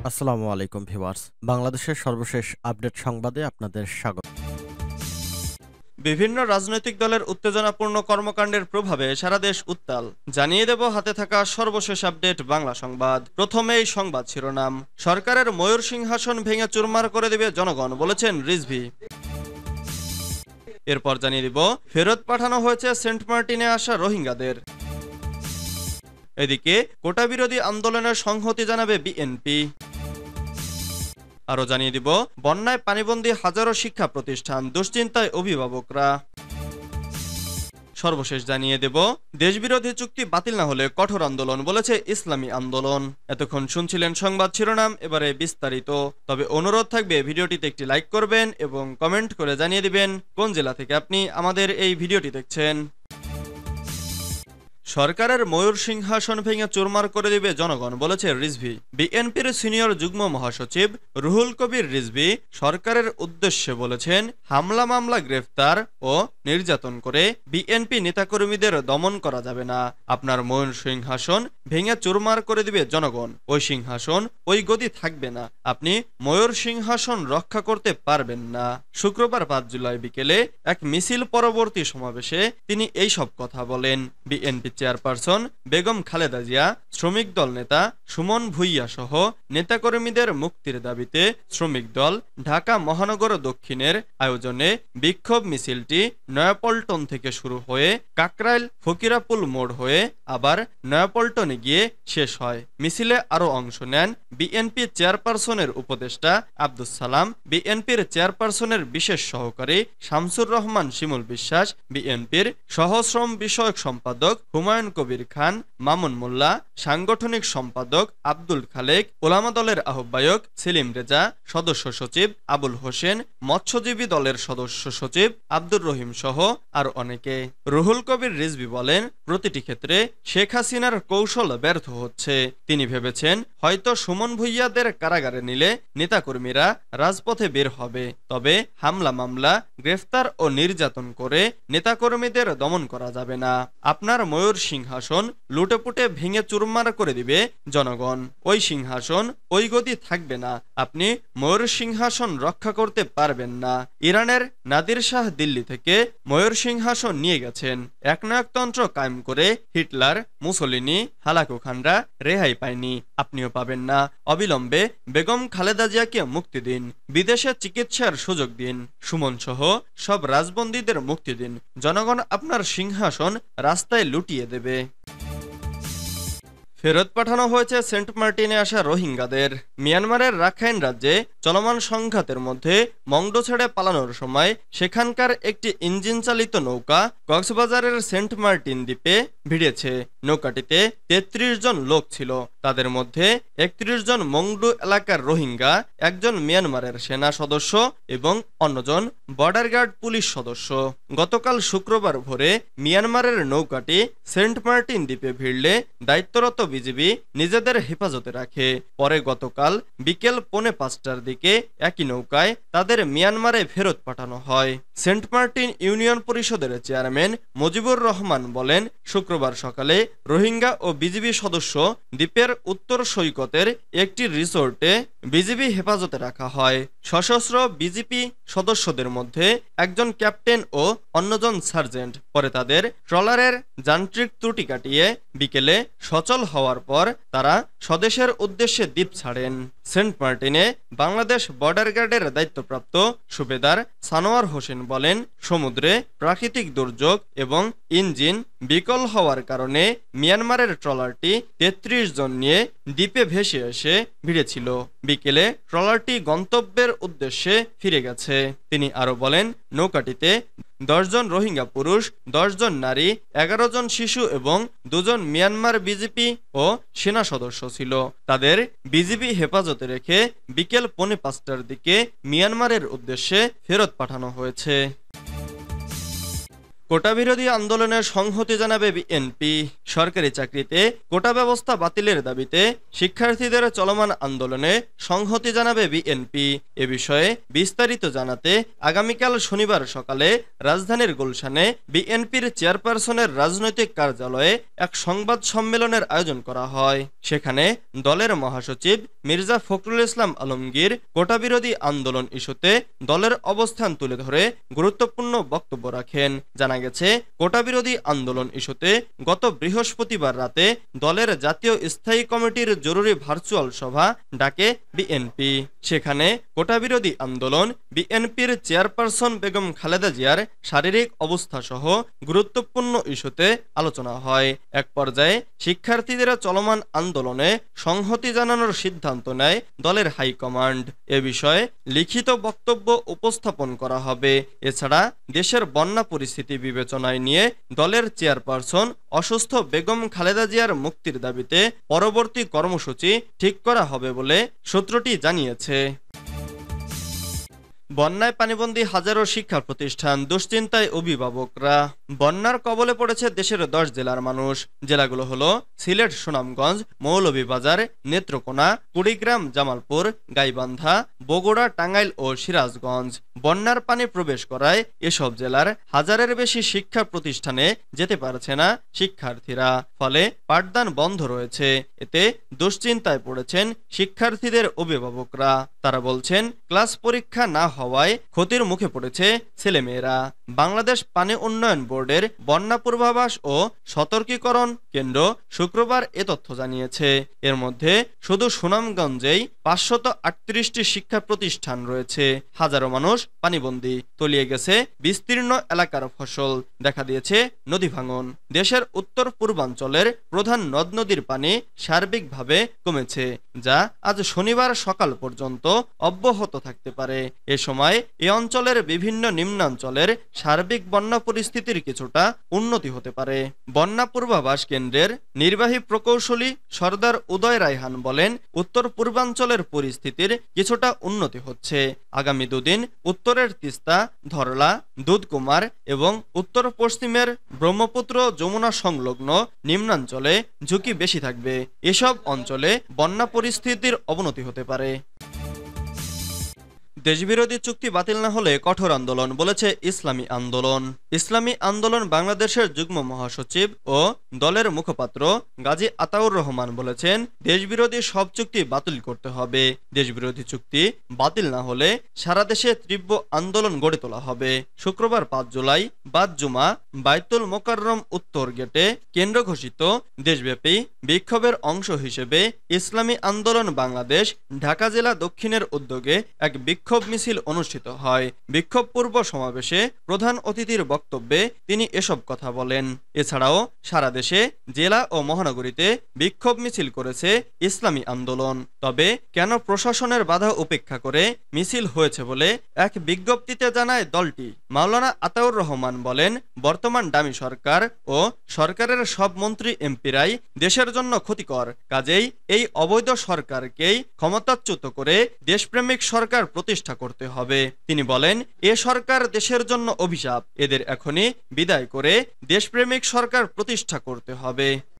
আসসালামু আলাইকুম ভিউয়ার্স। বাংলাদেশের সর্বশেষ আপডেট সংবাদে আপনাদের স্বাগত। বিভিন্ন রাজনৈতিক দলের উত্তেজনাপূর্ণ কর্মকাণ্ডের প্রভাবে সারা দেশ উত্তাল। জানিয়ে দেব হাতে থাকা সর্বশেষ আপডেট বাংলা সংবাদ। প্রথমেই সংবাদ শিরোনাম। সরকারের ময়ূর সিংহাসন ভেঙে চুরমার করে দেবে জনগণ, বলেছেন রিজভী। এরপর জানিয়ে দিব ফেরত পাঠানো হয়েছে সেন্ট মার্টিনে আসা রোহিঙ্গাদের। এদিকে কোটা বিরোধী আন্দোলনের সংহতি জানাবে বিএনপি। আরো জানিয়ে দিব বন্যায় পানিবন্দী হাজারো শিক্ষা প্রতিষ্ঠান, দুশ্চিন্তায় অভিভাবকরা। সর্বশেষ জানিয়ে দেব দেশবিরোধী চুক্তি বাতিল না হলে কঠোর আন্দোলন, বলেছে ইসলামী আন্দোলন। এতক্ষণ শুনছিলেন সংবাদ শিরোনাম, এবারে বিস্তারিত। তবে অনুরোধ থাকবে ভিডিওটিতে একটি লাইক করবেন এবং কমেন্ট করে জানিয়ে দিবেন কোন জেলা থেকে আপনি আমাদের এই ভিডিওটি দেখছেন। সরকারের ময়ূর সিংহাসন ভেঙে চুরমার করে দিবে জনগণ, বলেছে রিজভী। বিএনপির সিনিয়র যুগ্ম মহাসচিব রুহুল কবির রিজভী সরকারের উদ্দেশ্যে বলেছেন, হামলা মামলা, গ্রেফতার ও নির্যাতন করে বিএনপি নেতাকর্মীদের দমন করা যাবে না। আপনার ময়ূর সিংহাসন ভেঙে চুরমার করে দিবে জনগণ। ওই সিংহাসন, ওই গদি থাকবে না। আপনি ময়ূর সিংহাসন রক্ষা করতে পারবেন না। শুক্রবার 5 জুলাই বিকেলে এক মিছিল পরবর্তী সমাবেশে তিনি এই সব কথা বলেন। বিএনপি চেয়ারপারসন বেগম খালেদা জিয়া, শ্রমিক দল নেতা সুমন ভুইয়া সহ নেতাকর্মীদের মুক্তির দাবিতে শ্রমিক দল ঢাকা মহানগর দক্ষিণের আয়োজনে বিক্ষোভ মিছিলটি নয়াপল্টন থেকে শুরু হয়ে কাকরাইল ফকিরাপুল মোড় হয়ে আবার নয়াপল্টনে গিয়ে শেষ হয়। মিছিলে আরো অংশ নেন বিএনপি চেয়ারপারসনের উপদেষ্টা আব্দুস সালাম, বিএনপির চেয়ারপারসনের বিশেষ সহকারী শামসুর রহমান শিমুল বিশ্বাস, বিএনপির সহশ্রম বিষয়ক সম্পাদক হুমায়ুন কবির খান, মামুন মোল্লা, সাংগঠনিক সম্পাদক আব্দুল খালেক, ওলামা দলের আহ্বায়ক সেলিম রেজা, সদস্য সচিব আবুল হোসেন, মৎস্যজীবী দলের সদস্য সচিব আব্দুর রহিম সহ আর অনেকে। রুহুল কবির রিজভী বলেন, প্রতিটি ক্ষেত্রে শেখ হাসিনার কৌশল ব্যর্থ হচ্ছে। তিনি ভেবেছেন হয়তো সুমন ভুইয়াদের কারাগারে নিলে নেতাকর্মীরা রাজপথে বের হবে, তবে হামলা মামলা, গ্রেফতার ও নির্যাতন করে নেতাকর্মীদের দমন করা যাবে না। আপনার ময়ূর সিংহাসন লুটেপুটে ভেঙে চুরমার করে দিবে জনগণ। ওই সিংহাসন, ওই গদি থাকবে না। আপনি ময়ূর সিংহাসন রক্ষা করতে পারবেন না। ইরানের নাদির শাহ দিল্লি থেকে ময়ূর সিংহাসন নিয়ে গেছেন। একনায়কতন্ত্র কায়েম করে হিটলার, মুসলিনি, হালাকু খানরা রেহাই পায়নি, আপনিও পাবেন না। অবিলম্বে বেগম খালেদা জিয়াকে মুক্তি দিন, বিদেশে চিকিৎসার সুযোগ দিন, সুমন সহ সব রাজবন্দীদের মুক্তি দিন। জনগণ আপনার সিংহাসন রাস্তায় লুটিয়ে দেবে। ফেরত পাঠানো হয়েছে সেন্ট মার্টিনে আসা রোহিঙ্গাদের। মিয়ানমারের রাখাইন রাজ্যে চলমান সংঘাতের মধ্যে মংডো ছেড়ে পালানোর সময় সেখানকার একটি ইঞ্জিন চালিত নৌকা কক্সবাজারের সেন্ট মার্টিন দ্বীপে ভিড়েছে। নৌকাটিতে ৩৩ জন লোক ছিল। তাদের মধ্যে ৩১ জন মংডু এলাকার রোহিঙ্গা, একজন মিয়ানমারের সেনা সদস্য এবং অন্যজন বর্ডার গার্ড পুলিশ সদস্য। গতকাল শুক্রবার ভোরে মিয়ানমারের নৌকাটি সেন্ট মার্টিন দ্বীপে ভিড়লে দায়িত্বরত বিজিবি নিজেদের হেফাজতে রাখে। পরে গতকাল বিকেল 4:45টার দিকে একই নৌকায় তাদের মিয়ানমারে ফেরত পাঠানো হয়। সেন্ট মার্টিন ইউনিয়ন পরিষদের চেয়ারম্যান মুজিবুর রহমান বলেন, শুক্রবার সকালে রোহিঙ্গা ও বিজিবি সদস্য দ্বীপের উত্তর সৈকতের একটি রিসোর্টে বিজিবি হেফাজতে রাখা হয়। সশস্ত্র বিজিপি সদস্যদের মধ্যে একজন ক্যাপ্টেন ও অন্যজন সার্জেন্ট। পরে তাদের ট্রলারের যান্ত্রিক ত্রুটি কাটিয়ে বিকেলে সচল হওয়ার পর তারা স্বদেশের উদ্দেশ্যে দ্বীপ ছাড়েন। সেন্ট মার্টিনে বাংলাদেশ বর্ডার গার্ডের দায়িত্বপ্রাপ্ত সুবেদার সানোয়ার হোসেন বলেন, সমুদ্রে প্রাকৃতিক দুর্যোগ এবং ইঞ্জিন বিকল হওয়ার কারণে মিয়ানমারের ট্রলারটি ৩৩ জন নিয়ে দ্বীপে ভেসে এসে ভিড়েছিল। বিকেলে ট্রলারটি গন্তব্যের উদ্দেশ্যে ফিরে গেছে। তিনি আরো বলেন, নৌকাটিতে 10 জন রোহিঙ্গা পুরুষ, 10 জন নারী, 11 জন শিশু এবং 2 জন মিয়ানমার বিজিপি ও সেনা সদস্য ছিল। তাদের বিজিবি হেফাজতে রেখে বিকেল 4:45টার দিকে মিয়ানমারের উদ্দেশ্যে ফেরত পাঠানো হয়েছে। কোটা বিরোধী আন্দোলনে সংহতি জানাবে বিএনপি। সরকারি চাকরিতে কোটা ব্যবস্থা বাতিলের দাবিতে শিক্ষার্থীদের চলমান আন্দোলনে সংহতি জানাবে বিএনপি। এ বিষয়ে বিস্তারিত জানাতে আগামীকাল শনিবার সকালে রাজধানীর গুলশানে বিএনপির চেয়ারপারসনের রাজনৈতিক কার্যালয়ে এক সংবাদ সম্মেলনের আয়োজন করা হয়। সেখানে দলের মহাসচিব মির্জা ফখরুল ইসলাম আলমগীর কোটা বিরোধী আন্দোলন ইস্যুতে দলের অবস্থান তুলে ধরে গুরুত্বপূর্ণ বক্তব্য রাখেন। জানা গেছে, কোটা বিরোধী আন্দোলন ইস্যুতে গত বৃহস্পতিবার রাতে দলের জাতীয় স্থায়ী কমিটির জরুরি ভার্চুয়াল সভা ডাকে বিএনপি। সেখানে কোটা বিরোধী আন্দোলন, বিএনপির চেয়ারপারসন বেগম খালেদা জিয়ার শারীরিক অবস্থা সহ গুরুত্বপূর্ণ ইস্যুতে আলোচনা হয়। এক পর্যায়ে শিক্ষার্থীদের চলমান আন্দোলনে সংহতি জানানোর সিদ্ধান্ত নেয় দলের হাইকমান্ড। এ বিষয়ে লিখিত বক্তব্য উপস্থাপন করা হবে। এছাড়া দেশের বন্যা পরিস্থিতি বিবেচনায় নিয়ে দলের চেয়ারপারসন অসুস্থ বেগম খালেদা জিয়ার মুক্তির দাবিতে পরবর্তী কর্মসূচি ঠিক করা হবে বলে সূত্রটি জানিয়েছে। বন্যায় পানিবন্দী হাজারো শিক্ষা প্রতিষ্ঠান, দুশ্চিন্তায় অভিভাবকরা। বন্যার কবলে পড়েছে দেশের 10 জেলার মানুষ। জেলাগুলো হলো সিলেট, সুনামগঞ্জ, মৌলভীবাজার, নেত্রকোনা, কুড়িগ্রাম, জামালপুর, গাইবান্ধা, বগুড়া, টাঙ্গাইল ও সিরাজগঞ্জ। বন্যার পানি প্রবেশ করায় এসব জেলার হাজারের বেশি শিক্ষা প্রতিষ্ঠানে যেতে পারছে না শিক্ষার্থীরা। ফলে পাঠদান বন্ধ রয়েছে। এতে দুশ্চিন্তায় পড়েছেন শিক্ষার্থীদের অভিভাবকরা। তারা বলছেন, ক্লাস পরীক্ষা না হওয়ায় ক্ষতির মুখে পড়েছে ছেলেমেয়েরা। বাংলাদেশ পানি উন্নয়ন বোর্ডের বন্যা পূর্বাভাস ও সতর্কীকরণ কেন্দ্র শুক্রবার এ তথ্য জানিয়েছে। এর মধ্যে শুধু সুনামগঞ্জেই 538টি শিক্ষা প্রতিষ্ঠান রয়েছে। হাজারো মানুষ পানিবন্দী, তলিয়ে গেছে বিস্তীর্ণ এলাকার ফসল, দেখা দিয়েছে নদী ভাঙন। দেশের উত্তর পূর্বাঞ্চলের প্রধান নদ নদীর পানি সার্বিকভাবে কমেছে, যা আজ শনিবার সকাল পর্যন্ত অব্যাহত থাকতে পারে। এ সময় এ অঞ্চলের বিভিন্ন নিম্নাঞ্চলের সার্বিক বন্যা পরিস্থিতির কিছুটা উন্নতি হতে পারে। বন্যা পূর্বাভাস কেন্দ্রের নির্বাহী প্রকৌশলী সর্দার উদয় রায়হান বলেন, উত্তর পূর্বাঞ্চলের পরিস্থিতির কিছুটা উন্নতি হচ্ছে। আগামী দুদিন উত্তরের তিস্তা, ধরলা, দুধকুমার এবং উত্তর পশ্চিমের ব্রহ্মপুত্র যমুনা সংলগ্ন নিম্নাঞ্চলে ঝুঁকি বেশি থাকবে। এসব অঞ্চলে বন্যা পরিস্থিতির অবনতি হতে পারে। দেশবিরোধী চুক্তি বাতিল না হলে কঠোর আন্দোলন, বলেছে ইসলামী আন্দোলন। ইসলামী আন্দোলন বাংলাদেশের যুগ্ম মহাসচিব ও দলের মুখপাত্র গাজী আতাউর রহমান বলেছেন, দেশবিরোধী সব চুক্তি বাতিল করতে হবে। দেশবিরোধী চুক্তি বাতিল না হলে সারা দেশে তীব্র আন্দোলন গড়ে তোলা হবে। শুক্রবার 5 জুলাই বাদ জুমা বাইতুল মোকাররম উত্তর গেটে কেন্দ্র ঘোষিত দেশব্যাপী বিক্ষোভের অংশ হিসেবে ইসলামী আন্দোলন বাংলাদেশ ঢাকা জেলা দক্ষিণের উদ্যোগে এক বিক্ষোভ মিছিল অনুষ্ঠিত হয়। বিক্ষোভ পূর্ব সমাবেশে প্রধান অতিথির বক্তব্যে তিনি এসব কথা বলেন। এছাড়াও সারা দেশে জেলা ও মহানগরীতে বিক্ষোভ মিছিল করেছে ইসলামী আন্দোলন। তবে কেন প্রশাসনের বাধা উপেক্ষা করে মিছিল হয়েছে বলে এক বিজ্ঞপ্তিতে জানায় দলটি। মাওলানা আতাউর রহমান বলেন, বর্তমান ডামি সরকার ও সরকারের সব মন্ত্রী এমপিরাই দেশের জন্য ক্ষতিকর। কাজেই এই অবৈধ সরকারকেই ক্ষমতাচ্যুত করে দেশপ্রেমিক সরকার প্রতিষ্ঠা করতে হবে। তিনি বলেন, এ সরকার দেশের জন্য অভিশাপ। এদের এখনই বিদায় করে দেশপ্রেমিক সরকার প্রতিষ্ঠা করতে হবে।